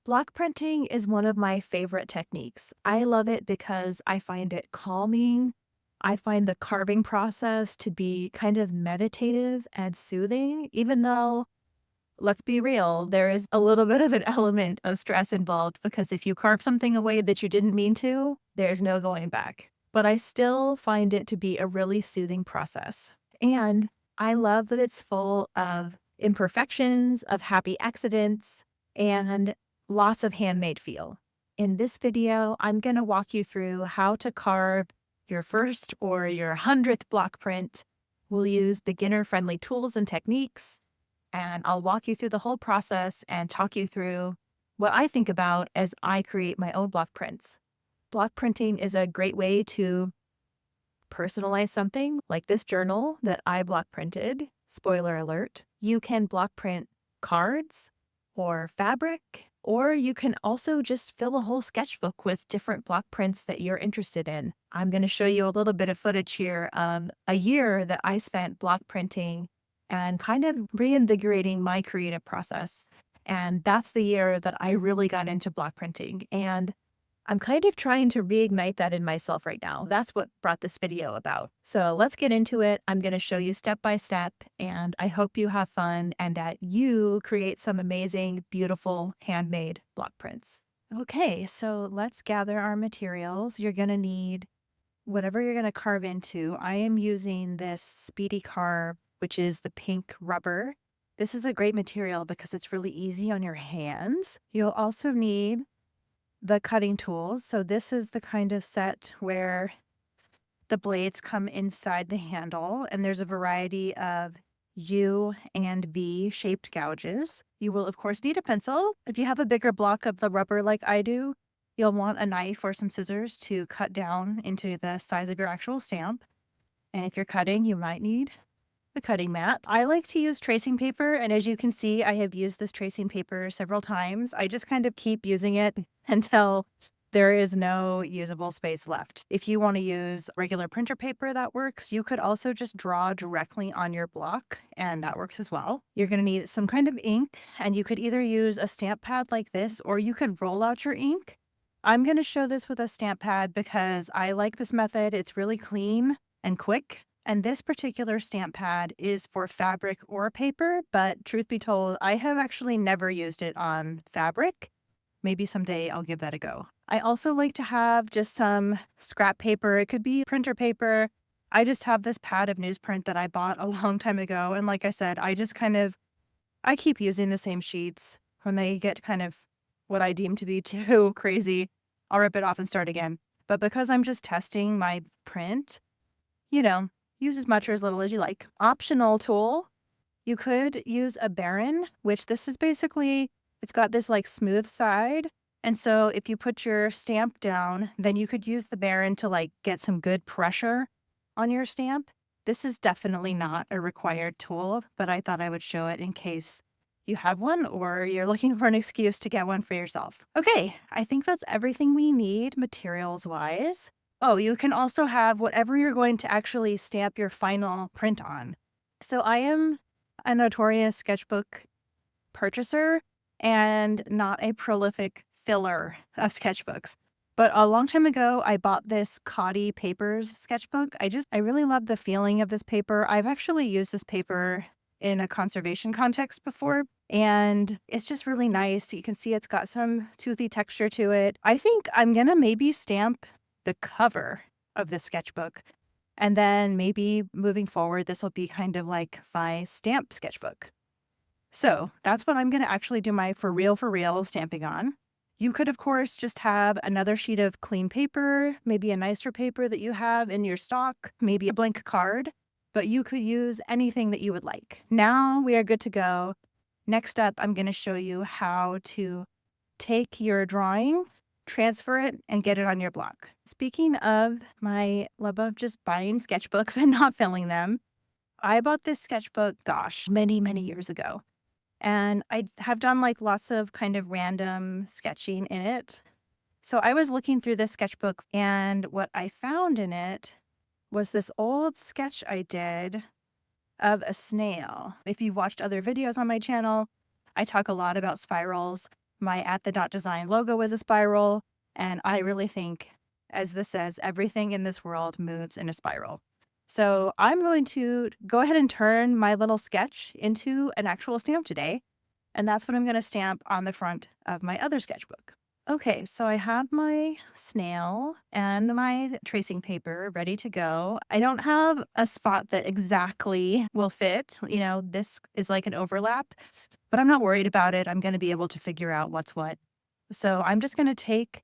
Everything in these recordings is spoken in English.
Block printing is one of my favorite techniques. I love it because I find it calming. I find the carving process to be kind of meditative and soothing, even though, let's be real, there is a little bit of an element of stress involved because if you carve something away that you didn't mean to, there's no going back. But I still find it to be a really soothing process. And I love that it's full of imperfections, of happy accidents, and lots of handmade feel. In this video, I'm going to walk you through how to carve your first or your 100th block print. We'll use beginner-friendly tools and techniques, and I'll walk you through the whole process and talk you through what I think about as I create my own block prints. Block printing is a great way to personalize something like this journal that I block printed. Spoiler alert. You can block print cards or fabric, or you can also just fill a whole sketchbook with different block prints that you're interested in. I'm going to show you a little bit of footage here of a year that I spent block printing and kind of reinvigorating my creative process. And that's the year that I really got into block printing. And I'm kind of trying to reignite that in myself right now. That's what brought this video about. So let's get into it. I'm going to show you step by step, and I hope you have fun and that you create some amazing, beautiful handmade block prints. Okay, so let's gather our materials. You're going to need whatever you're going to carve into. I am using this Speedy Carve, which is the pink rubber. This is a great material because it's really easy on your hands. You'll also need the cutting tools. So this is the kind of set where the blades come inside the handle, and there's a variety of U and V shaped gouges. You will of course need a pencil. If you have a bigger block of the rubber like I do, you'll want a knife or some scissors to cut down into the size of your actual stamp. And if you're cutting, you might need the cutting mat. I like to use tracing paper, and as you can see, I have used this tracing paper several times. I just kind of keep using it until there is no usable space left. If you want to use regular printer paper, that works. You could also just draw directly on your block, and that works as well. You're going to need some kind of ink, and you could either use a stamp pad like this, or you could roll out your ink. I'm going to show this with a stamp pad because I like this method. It's really clean and quick. And this particular stamp pad is for fabric or paper, but truth be told, I have actually never used it on fabric. Maybe someday I'll give that a go. I also like to have just some scrap paper. It could be printer paper. I just have this pad of newsprint that I bought a long time ago. And like I said, I keep using the same sheets. When they get kind of what I deem to be too crazy, I'll rip it off and start again. But because I'm just testing my print, you know, use as much or as little as you like. Optional tool, you could use a Baron, which this is basically, it's got this like smooth side. And so if you put your stamp down, then you could use the Baron to like get some good pressure on your stamp. This is definitely not a required tool, but I thought I would show it in case you have one or you're looking for an excuse to get one for yourself. Okay, I think that's everything we need materials wise. Oh, you can also have whatever you're going to actually stamp your final print on. So I am a notorious sketchbook purchaser and not a prolific filler of sketchbooks. But a long time ago, I bought this Cotty Papers sketchbook. I really love the feeling of this paper. I've actually used this paper in a conservation context before, and it's just really nice. You can see it's got some toothy texture to it. I think I'm gonna maybe stamp the cover of the sketchbook. And then maybe moving forward, this will be kind of like my stamp sketchbook. So that's what I'm going to actually do my for real stamping on. You could, of course, just have another sheet of clean paper, maybe a nicer paper that you have in your stock, maybe a blank card, but you could use anything that you would like. Now we are good to go. Next up, I'm going to show you how to take your drawing, transfer it, and get it on your block. Speaking of my love of just buying sketchbooks and not filling them, I bought this sketchbook, gosh, many years ago. And I have done like lots of kind of random sketching in it. So I was looking through this sketchbook, and what I found in it was this old sketch I did of a snail. If you've watched other videos on my channel, I talk a lot about spirals. My at the dot design logo is a spiral. And I really think, as this says, everything in this world moves in a spiral. So I'm going to go ahead and turn my little sketch into an actual stamp today. And that's what I'm going to stamp on the front of my other sketchbook. Okay, so I have my snail and my tracing paper ready to go. I don't have a spot that exactly will fit. This is like an overlap, but I'm not worried about it. I'm going to be able to figure out what's what. So I'm just going to take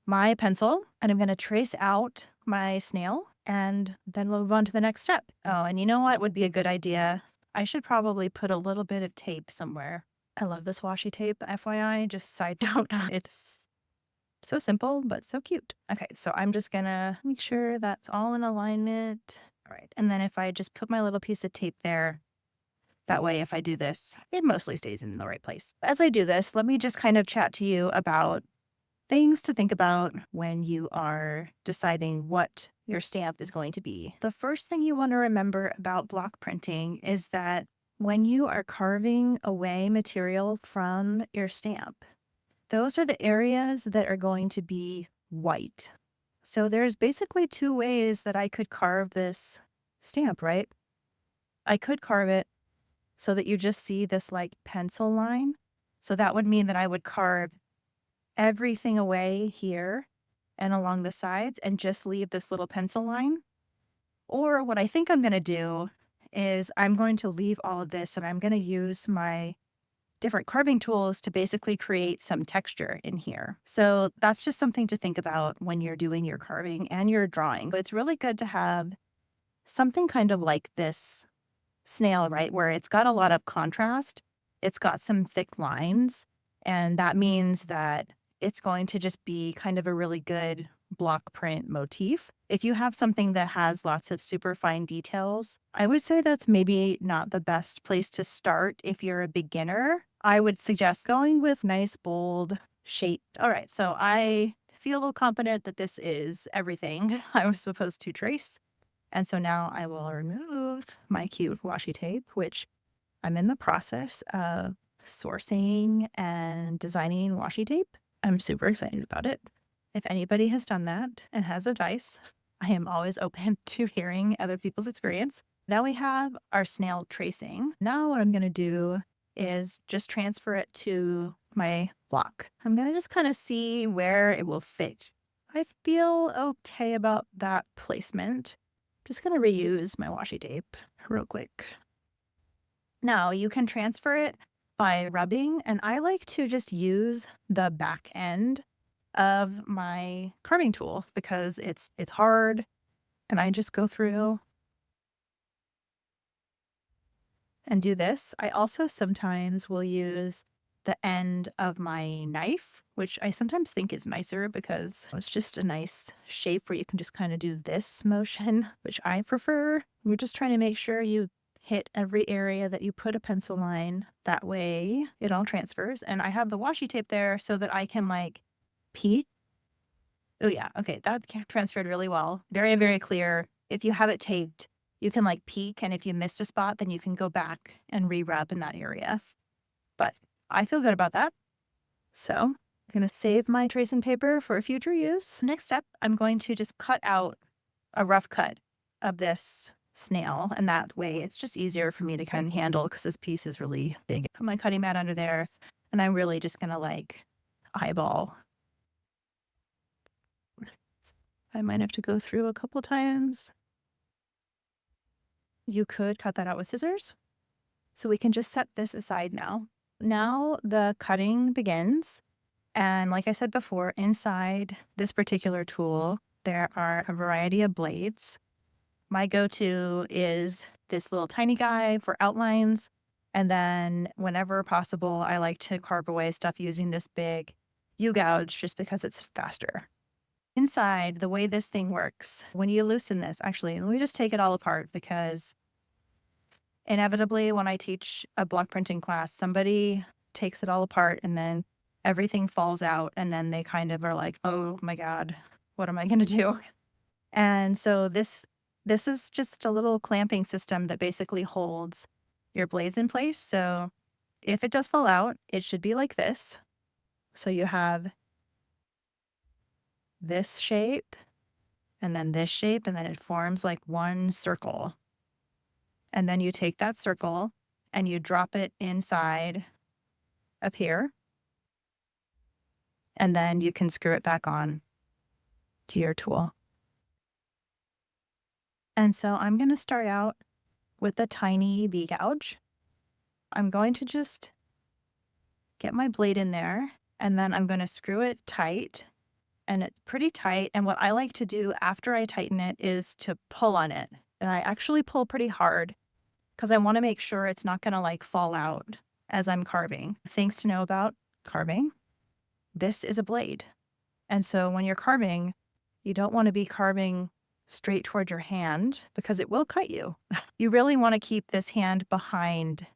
my pencil and I'm going to trace out my snail and then we'll move on to the next step. Oh, and you know what would be a good idea? I should probably put a little bit of tape somewhere. I love this washi tape, FYI, just side note. It's so simple, but so cute. Okay, so I'm just gonna make sure that's all in alignment. All right, and then if I just put my little piece of tape there, that way if I do this, it mostly stays in the right place. As I do this, let me just kind of chat to you about things to think about when you are deciding what your stamp is going to be. The first thing you want to remember about block printing is that when you are carving away material from your stamp, those are the areas that are going to be white. So there's basically two ways that I could carve this stamp, right? I could carve it so that you just see this like pencil line. So that would mean that I would carve everything away here and along the sides and just leave this little pencil line. Or what I think I'm going to do is I'm going to leave all of this and I'm going to use my different carving tools to basically create some texture in here. So that's just something to think about when you're doing your carving and your drawing. But it's really good to have something kind of like this snail, right? Where it's got a lot of contrast. It's got some thick lines. And that means that it's going to just be kind of a really good block print motif. If you have something that has lots of super fine details, I would say that's maybe not the best place to start if you're a beginner. I would suggest going with nice, bold shape. All right, so I feel confident that this is everything I was supposed to trace. And so now I will remove my cute washi tape, which I'm in the process of sourcing and designing washi tape. I'm super excited about it. If anybody has done that and has advice, I am always open to hearing other people's experience. Now we have our snail tracing. Now what I'm going to do is just transfer it to my block. I'm going to just kind of see where it will fit. I feel okay about that placement. Just going to reuse my washi tape real quick. Now you can transfer it by rubbing, and I like to just use the back end of my carving tool because it's hard, and I just go through and do this. I also sometimes will use the end of my knife, which I sometimes think is nicer because it's just a nice shape where you can just kind of do this motion, which I prefer. We're just trying to make sure you hit every area that you put a pencil line. That way it all transfers. And I have the washi tape there so that I can like peek. Oh yeah, okay, that transferred really well. Very, very clear. If you have it taped, you can like peek, and if you missed a spot, then you can go back and re-rub in that area. But I feel good about that. So I'm going to save my tracing paper for future use. Next step, I'm going to just cut out a rough cut of this snail. And that way it's just easier for me to kind of handle because this piece is really big. Put my cutting mat under there, and I'm really just going to like eyeball. I might have to go through a couple times. You could cut that out with scissors. So we can just set this aside now. Now the cutting begins. And like I said before, inside this particular tool, there are a variety of blades. My go-to is this little tiny guy for outlines. And then whenever possible, I like to carve away stuff using this big U-gouge just because it's faster. Inside, the way this thing works, when you loosen this, actually, let me just take it all apart because inevitably when I teach a block printing class, somebody takes it all apart and then everything falls out and then they kind of are like, oh my God, what am I going to do? And so this is just a little clamping system that basically holds your blades in place. So if it does fall out, it should be like this. So you have this shape and then this shape, and then it forms like one circle. And then you take that circle and you drop it inside of here, and then you can screw it back on to your tool. And so I'm going to start out with a tiny V gouge. I'm going to just get my blade in there, and then I'm going to screw it tight, and it's pretty tight. And what I like to do after I tighten it is to pull on it. And I actually pull pretty hard because I want to make sure it's not going to like fall out as I'm carving. Things to know about carving: this is a blade. And so when you're carving, you don't want to be carving straight toward your hand because it will cut you. You really want to keep this hand behind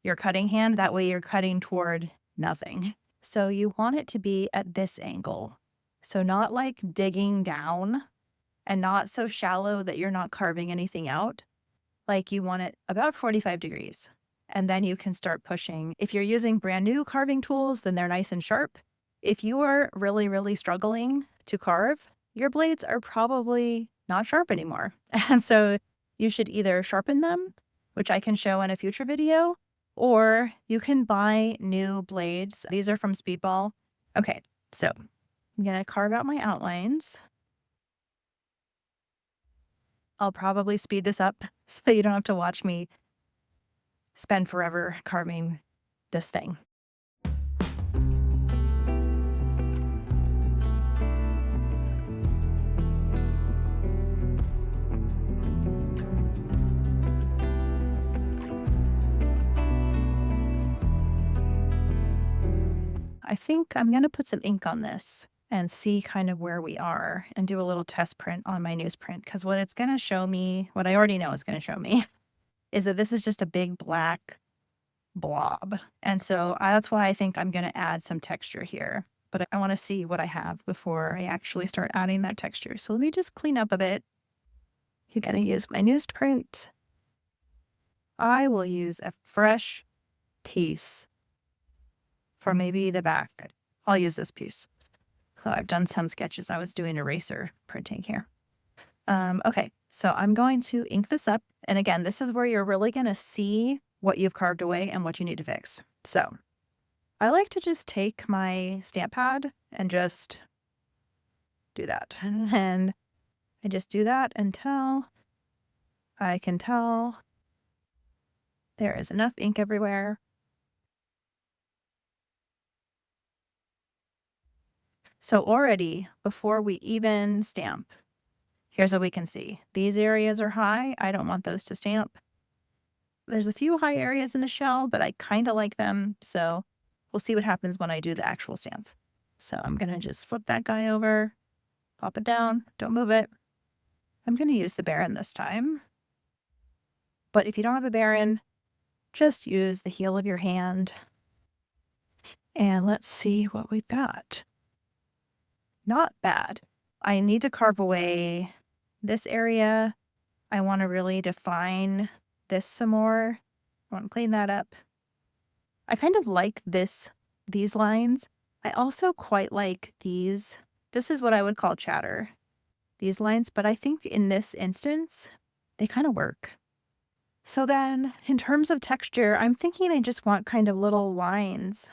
your cutting hand. That way you're cutting toward nothing. So you want it to be at this angle. So not like digging down and not so shallow that you're not carving anything out. Like you want it about 45 degrees. And then you can start pushing. If you're using brand new carving tools, then they're nice and sharp. If you are really, really struggling to carve, your blades are probably not sharp anymore. And so you should either sharpen them, which I can show in a future video, or you can buy new blades. These are from Speedball. Okay, so I'm going to carve out my outlines. I'll probably speed this up so you don't have to watch me spend forever carving this thing. I think I'm going to put some ink on this and see kind of where we are and do a little test print on my newsprint, because what it's going to show me, what I already know it's going to show me, is that this is just a big black blob. And so that's why I think I'm going to add some texture here. But I want to see what I have before I actually start adding that texture. So let me just clean up a bit. You're going to use my newsprint. I will use a fresh piece for maybe the back. I'll use this piece. So I've done some sketches. I was doing eraser printing here. Okay, so I'm going to ink this up. And again, this is where you're really going to see what you've carved away and what you need to fix. So I like to just take my stamp pad and just do that. And then I just do that until I can tell there is enough ink everywhere. So already, before we even stamp, here's what we can see. These areas are high. I don't want those to stamp. There's a few high areas in the shell, but I kind of like them. So we'll see what happens when I do the actual stamp. So I'm going to just flip that guy over, pop it down, don't move it. I'm going to use the Baron this time. But if you don't have a Baron, just use the heel of your hand. And let's see what we've got. Not bad. I need to carve away this area. I want to really define this some more. I want to clean that up. I kind of like these lines. I also quite like these. This is what I would call chatter, these lines, but I think in this instance, they kind of work. So then in terms of texture, I'm thinking I just want kind of little lines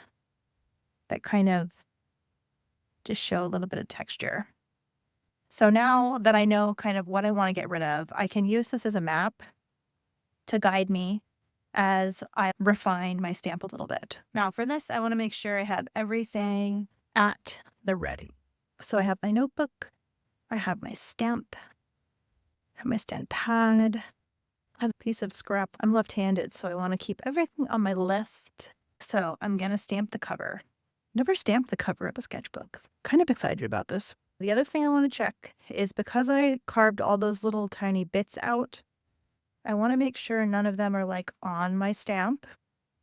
that kind of just show a little bit of texture. So now that I know kind of what I want to get rid of, I can use this as a map to guide me as I refine my stamp a little bit. Now for this, I want to make sure I have everything at the ready. So I have my notebook, I have my stamp, I have my stamp pad, I have a piece of scrap. I'm left-handed, so I want to keep everything on my left. So I'm going to stamp the cover. Never stamped the cover of a sketchbook. Kind of excited about this. The other thing I want to check is, because I carved all those little tiny bits out, I want to make sure none of them are like on my stamp,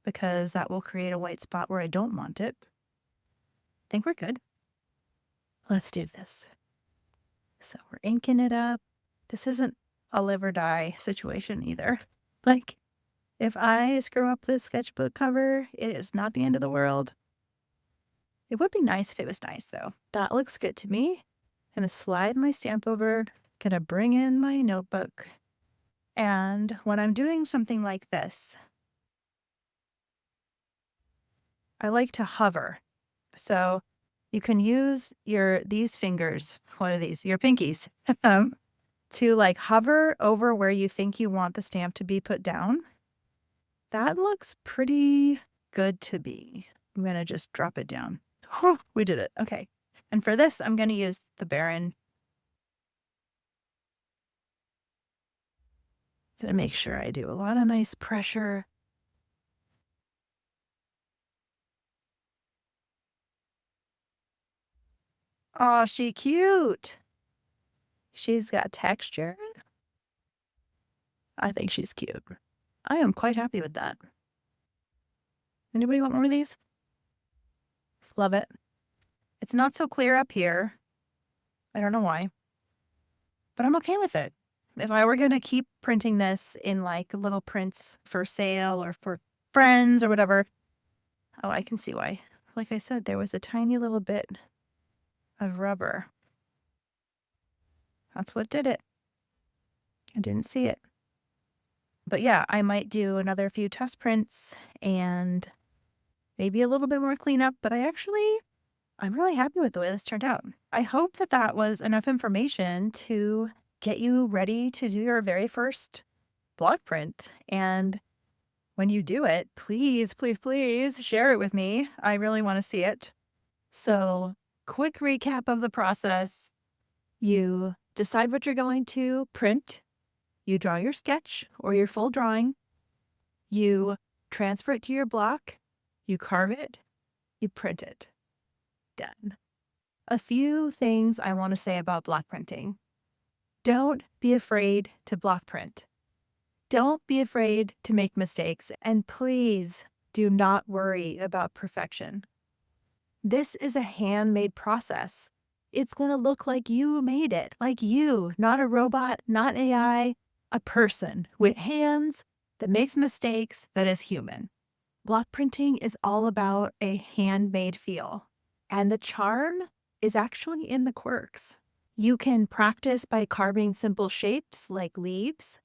because that will create a white spot where I don't want it. I think we're good. Let's do this. So we're inking it up. This isn't a live or die situation either. Like, if I screw up this sketchbook cover, it is not the end of the world. It would be nice if it was nice though. That looks good to me. Gonna slide my stamp over, gonna bring in my notebook. And when I'm doing something like this, I like to hover. So you can use these fingers, what are these? Your pinkies, to like hover over where you think you want the stamp to be put down. That looks pretty good to me. I'm gonna just drop it down. Whew, we did it. Okay. And for this, I'm gonna use the Baron. Gonna make sure I do a lot of nice pressure. Oh, she cute. She's got texture. I think she's cute. I am quite happy with that. Anybody want more of these? Love it. It's not so clear up here. I don't know why, but I'm okay with it. If I were going to keep printing this in like little prints for sale or for friends or whatever, oh, I can see why. Like I said, there was a tiny little bit of rubber. That's what did it. I didn't see it. But yeah, I might do another few test prints and maybe a little bit more cleanup, but I'm really happy with the way this turned out. I hope that that was enough information to get you ready to do your very first block print. And when you do it, please, please, please share it with me. I really want to see it. So, quick recap of the process. You decide what you're going to print. You draw your sketch or your full drawing. You transfer it to your block. You carve it. You print it. Done. A few things I want to say about block printing. Don't be afraid to block print. Don't be afraid to make mistakes. And please do not worry about perfection. This is a handmade process. It's going to look like you made it, like you, not a robot, not AI, a person with hands that makes mistakes that is human. Block printing is all about a handmade feel. And the charm is actually in the quirks. You can practice by carving simple shapes like leaves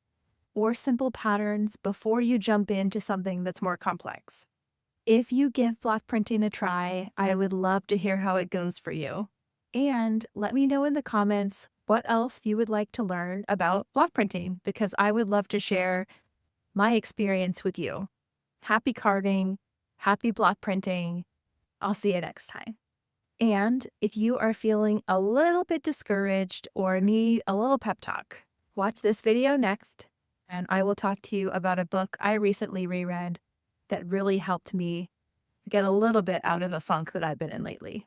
or simple patterns before you jump into something that's more complex. If you give block printing a try, I would love to hear how it goes for you. And let me know in the comments what else you would like to learn about block printing, because I would love to share my experience with you. Happy carving, happy block printing. I'll see you next time. And if you are feeling a little bit discouraged or need a little pep talk, watch this video next, and I will talk to you about a book I recently reread that really helped me get a little bit out of the funk that I've been in lately.